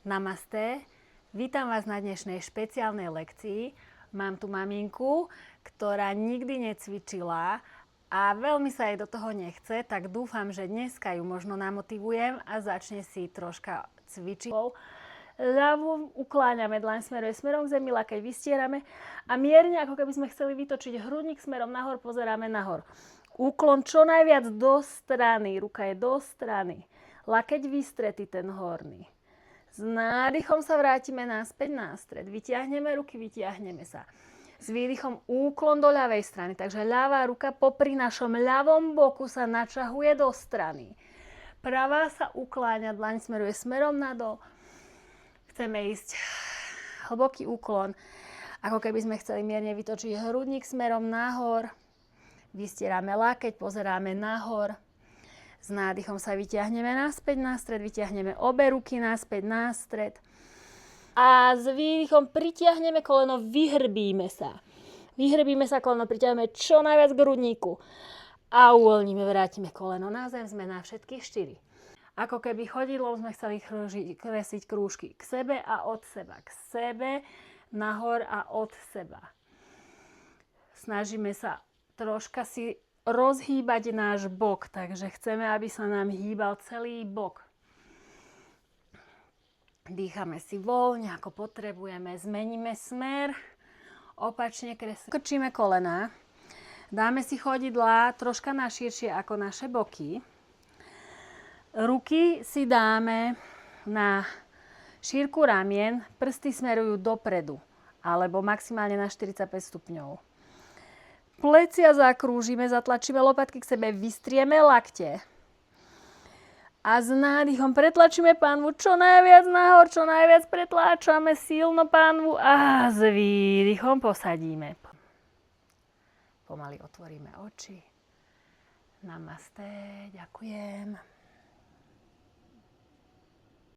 Namaste, vítam vás na dnešnej špeciálnej lekcii. Mám tu maminku, ktorá nikdy necvičila a veľmi sa jej do toho nechce, tak dúfam, že dneska ju možno namotivujem a začne si troška cvičiť. Ľavú ukláňame, dlaň smeruje smerom k zemi, lakeť vystierame a mierne, ako keby sme chceli vytočiť hrudník smerom nahor, pozeráme nahor. Úklon čo najviac do strany, ruka je do strany, lakeť vystretý ten horný. S nádychom sa vrátime naspäť na stred. Vytiahneme ruky, vytiahneme sa. S výdychom úklon do ľavej strany. Takže ľavá ruka popri našom ľavom boku sa načahuje do strany. Pravá sa ukláňa, dlaň smeruje smerom nadol. Chceme ísť hlboký úklon. Ako keby sme chceli mierne vytočiť hrudník smerom nahor. Vystierame lakeť, pozeráme nahor. S nádychom sa vyťahneme naspäť na stred, vyťahneme obe ruky naspäť na stred. A s výdychom pritiahneme koleno, vyhrbíme sa. Vyhrbíme sa koleno, pritiahneme čo najviac k hrudníku. A uvoľníme, vrátime koleno na zem, sme na všetkých 4. Ako keby chodidlom sme chceli kresliť krúžky k sebe a od seba. K sebe, nahor a od seba. Snažíme sa troška si rozhýbať náš bok, takže chceme, aby sa nám hýbal celý bok. Dýchame si voľne, ako potrebujeme, zmeníme smer, opačne krčíme kolená, dáme si chodidlá troška naširšie ako naše boky. Ruky si dáme na šírku ramien, prsty smerujú dopredu, alebo maximálne na 45 stupňov. Plecia zakrúžime, zatlačíme lopatky k sebe, vystrieme lakte. A s nádychom pretlačíme pánvu čo najviac nahor, čo najviac pretláčame silno pánvu a s výdychom posadíme. Pomaly otvoríme oči. Namaste, ďakujem.